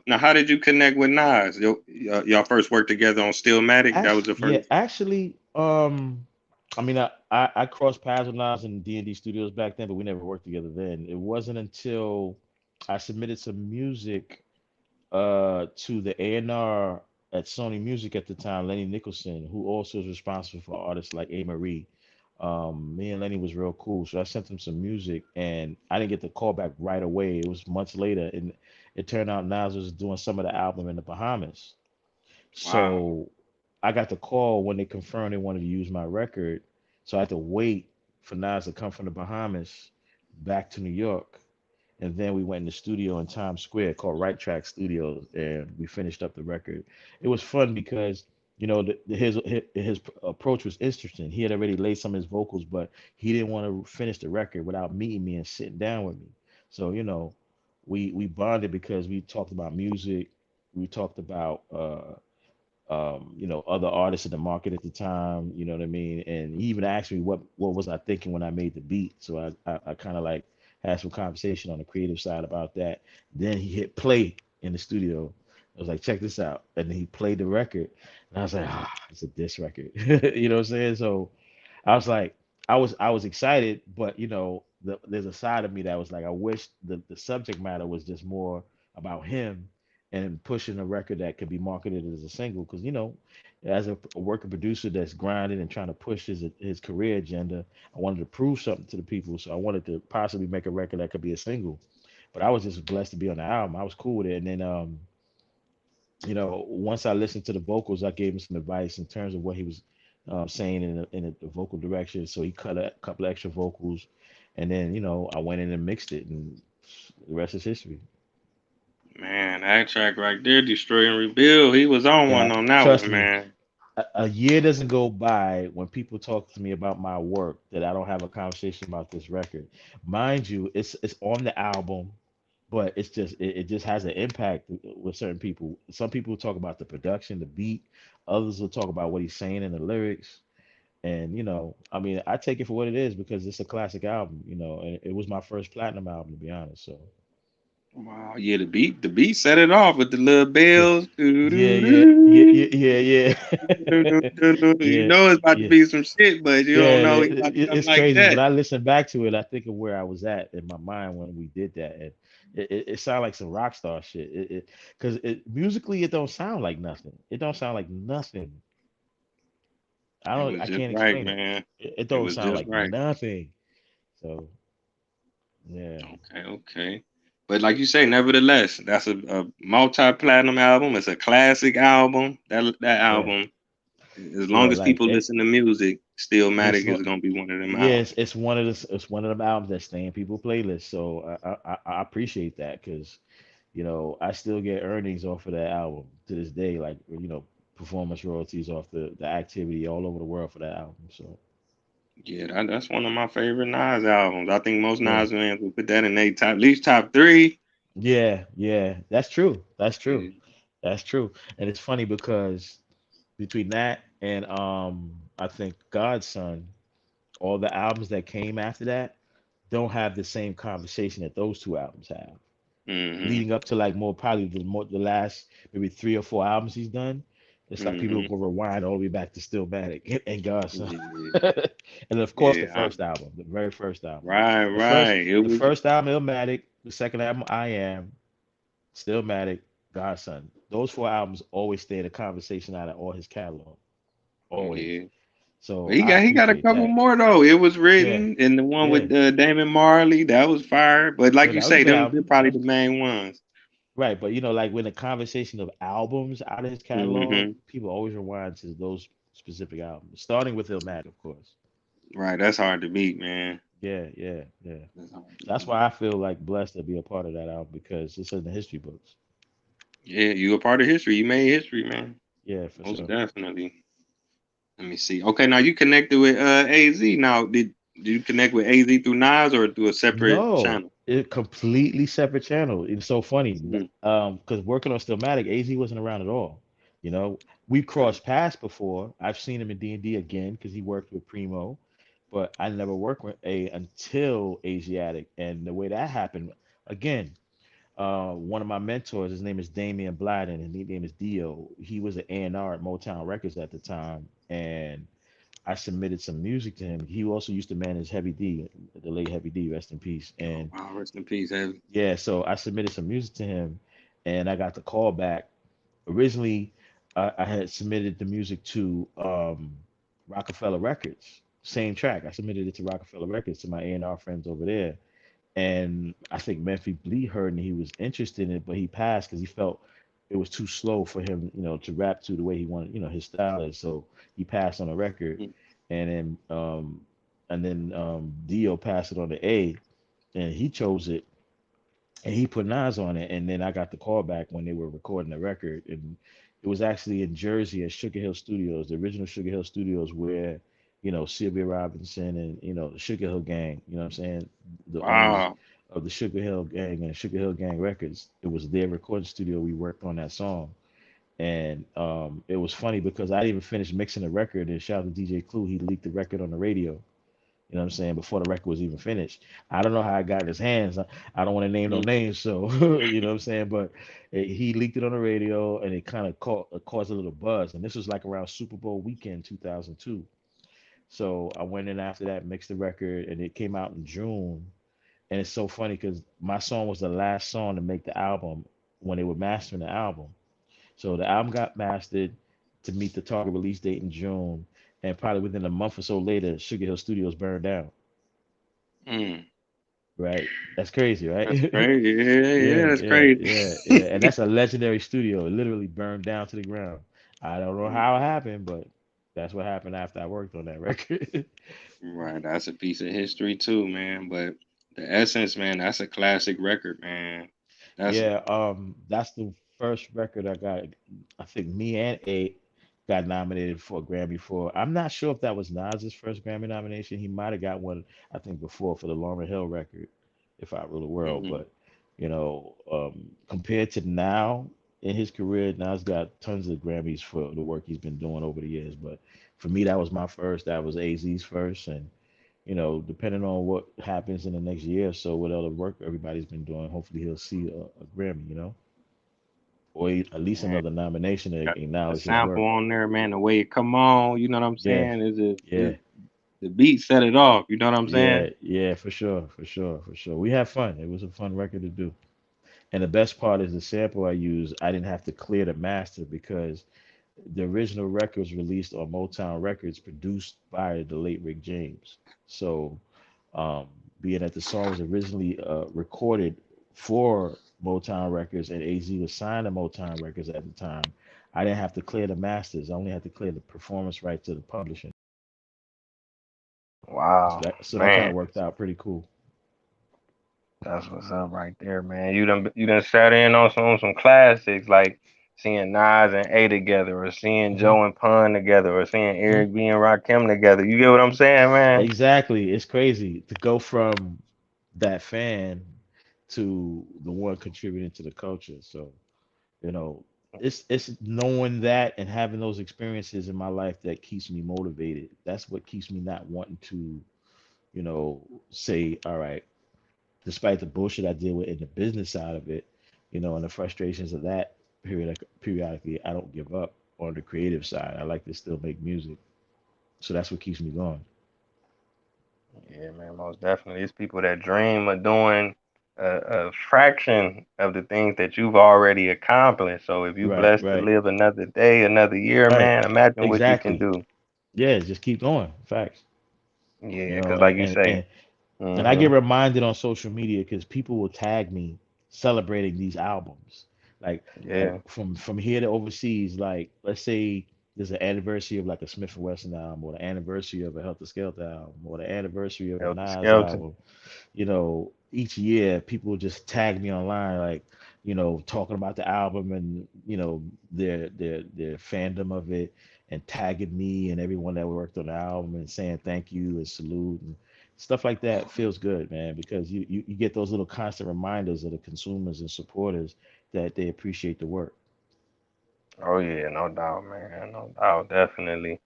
Now, how did you connect with Nas? Y'all first worked together on Stillmatic. That was Actually, the yeah, first. actually, I mean, I crossed paths with Nas in D&D Studios back then, but we never worked together then. It wasn't until I submitted some music to the A&R at Sony Music at the time, Lenny Nicholson, who also is responsible for artists like A. Marie. Me and Lenny was real cool, so I sent him some music, and I didn't get the call back right away. It was months later, and it turned out Nas was doing some of the album in the Bahamas. Wow. So I got the call when they confirmed they wanted to use my record. So I had to wait for Nas to come from the Bahamas back to New York. And then we went in the studio in Times Square called Right Track Studios, and we finished up the record. It was fun because his approach was interesting. He had already laid some of his vocals, but he didn't want to finish the record without meeting me and sitting down with me. So we bonded because we talked about music, we talked about other artists in the market at the time, you know what I mean? And he even asked me what was I thinking when I made the beat. So I kind of like had some conversation on the creative side about that. Then he hit play in the studio. I was like, check this out. And he played the record. And I was like, it's a diss record. You know what I'm saying? So I was like, I was excited, but there's a side of me that was like, I wish the subject matter was just more about him and pushing a record that could be marketed as a single. Because as a working producer that's grinding and trying to push his career agenda, I wanted to prove something to the people. So I wanted to possibly make a record that could be a single. But I was just blessed to be on the album. I was cool with it. And then once I listened to the vocals, I gave him some advice in terms of what he was saying in the vocal direction. So he cut a couple of extra vocals, and then I went in and mixed it, and the rest is history. Man, that track right there, Destroy and Rebuild, he was on one Yeah, on that trust one, me, man. a year doesn't go by when people talk to me about my work that I don't have a conversation about this record. Mind you, it's on the album, but it just has an impact with certain people. Some people talk about the production, the beat. Others will talk about what he's saying in the lyrics. And I mean, I take it for what it is because it's a classic album, and it was my first platinum album to be honest. So Wow, yeah, the beat set it off with the little yeah, bells. Doo, yeah, doo, yeah, yeah, doo, yeah, yeah, doo, doo, yeah, doo, doo. You yeah, know it's about to yeah. be some shit, but you don't Yeah, know it's about to come it's like crazy. When that. I listen back to it, I think of where I was at in my mind when we did that, and it sounded like some rock star shit. Because musically, it don't sound like nothing. It don't sound like nothing. It was I just can't right, explain it. man. It It don't was sound just like right. nothing. So yeah, Okay, okay. But like you say, nevertheless, that's a multi-platinum album. It's a classic album. That yeah, album, as long yeah. as Like people listen to music, it's Stillmatic not. is gonna be one of them Yes, albums. it's one of the albums that stay in people playlists. So I appreciate that because I still get earnings off of that album to this day, like performance royalties off the activity all over the world for that album. So Yeah, that's one of my favorite Nas albums. I think most yeah, Nas fans would put that in their top, at least top three. yeah, yeah. That's true. That's true. Yeah. That's true. And it's funny because between that and I think Godson, all the albums that came after that don't have the same conversation that those two albums have. Mm-hmm. Leading up to like more probably the last maybe 3 or 4 albums he's done. It's like people Mm-hmm. go rewind all the way back to Stillmatic and Godson, Yeah. and of course the Yeah. first album, the very first album, Right, the first right. It the was. first album Illmatic, the second album I Am, Stillmatic, Godson. Those 4 albums always stay in the conversation out of all his catalog, always. Yeah. So But he I got a appreciate couple that. more though. It was Yeah, written, and the one yeah, with Damon Marley that was fire. But like yeah. you That was a say, good them they're album. probably the main ones. Right, but like when the conversation of albums out of his catalog, Mm-hmm. people always rewind to those specific albums, starting with Illmatic, of course. Right. That's hard to beat, man. Yeah, yeah, yeah. That's hard to That's beat. why I feel like blessed to be a part of that album because it's in the history books. Yeah, you a part of history. You made history, man. Yeah, for Most sure. definitely. Let me see. Okay, now you connected with AZ. Now, did you connect with AZ through Nas or through a separate No, channel? it completely separate channel. It's so funny, Mm, because working on Stillmatic, AZ wasn't around at all. You know, we okay. crossed paths before. I've seen him in D&D again because he worked with Primo, but I never worked with A until Asiatic. And the way that happened, again. One of my mentors, his name is Damian Bladden, and his name is Dio. He was an A&R at Motown Records at the time, and I submitted some music to him. He also used to manage Heavy D, the late Heavy D, rest in peace. Oh, And wow, rest in peace, Heavy. yeah, so I submitted some music to him, and I got the call back. Originally, I had submitted the music to Rockefeller Records, same track. I submitted it to Rockefeller Records to my A&R friends over there, and I think Memphis Bleek heard and he was interested in it, but he passed because he felt it was too slow for him, to rap to the way he wanted, his style is. So he passed on the record, Mm. and then Dio passed it on the A, and he chose it, and he put Nas on it, and then I got the call back when they were recording the record, and it was actually in Jersey at Sugar Hill Studios, the original Sugar Hill Studios, where Sylvia Robinson and the Sugar Hill Gang, you know what I'm saying, the owners Wow. of the Sugar Hill Gang and Sugar Hill Gang Records. It was their recording studio. We worked on that song, and it was funny because I didn't even finish mixing the record. And shout out to DJ Clue, he leaked the record on the radio. You know what I'm saying? Before the record was even finished. I don't know how I got in his hands. I don't want to name no Mm. names, so you know what I'm saying. But he leaked it on the radio, and it kind of caused a little buzz. And this was like around Super Bowl weekend 2002. So I went in after that, mixed the record, and it came out in June. And it's so funny because my song was the last song to make the album when they were mastering the album. So the album got mastered to meet the target release date in June, and probably within a month or so later, Sugar Hill Studios burned down. Mm. Right. That's crazy, right? That's crazy. Yeah, yeah, Yeah, that's yeah, crazy. yeah, yeah. And that's a legendary studio. It literally burned down to the ground. I don't know how it Mm. happened, but that's what happened after I worked on that record. Right, that's a piece of history too, man. But the essence, man, that's a classic record, man. That's Yeah, that's the first record I got. I think me and A got nominated for a Grammy for. I'm not sure if that was Nas's first Grammy nomination. He might have got one, I think, before for the Lauryn Hill record, If I Rule the World. hmm But compared to now in his career, Nas got tons of Grammys for the work he's been doing over the years. But for me, that was my first. That was AZ's first, and depending on what happens in the next year or so with all the work everybody's been doing, hopefully he'll see a Grammy, or at least man. another nomination to Got the acknowledge his sample work. on there, man. The way it come on, you know what I'm Yeah, saying? Is yeah, the beat set it off? You know what I'm yeah, saying? yeah, for sure, for sure, for sure. We had fun. It was a fun record to do. And the best part is the sample I used, I didn't have to clear the master because the original record was released on Motown Records, produced by the late Rick James. So um, being that the song was originally recorded for Motown Records and AZ was signed to Motown Records at the time, I didn't have to clear the masters. I only had to clear the performance rights to the publishing. So Wow, that kind of man. worked out pretty cool. That's what's up right there, man. You done sat in on some classics like seeing Nas and A together, or seeing Hmm. Joe and Pun together, or seeing Hmm. Eric B and Rakim together. You get what I'm saying, man? Exactly. It's crazy to go from that fan to the one contributing to the culture. So, you know, it's knowing that and having those experiences in my life that keeps me motivated. That's what keeps me not wanting to, say, all right, despite the bullshit I deal with in the business side of it, and the frustrations of that periodically, I don't give up on the creative side. I like to still make music. So that's what keeps me going. Yeah, man, most definitely. It's people that dream of doing a fraction of the things that you've already accomplished. So if you Right, blessed to right, live another day, another year, right. man, imagine what you can Exactly. do. Yeah, just keep going. Facts. Yeah, You know, because and like you and say, and, and I hmm get reminded on social media because people will tag me celebrating these albums. Like like yeah, from here to overseas, like let's say there's an anniversary of like a Smith and Wesson album, or the anniversary of a Helter Skelter album, or the anniversary of a helter Nas skelter. album. Each year people just tag me online, like, talking about the album and, their fandom of it, and tagging me and everyone that worked on the album and saying thank you and salute and stuff like that feels good, man, because you get those little constant reminders of the consumers and supporters that they appreciate the work. Oh yeah, no doubt, man, no doubt, definitely.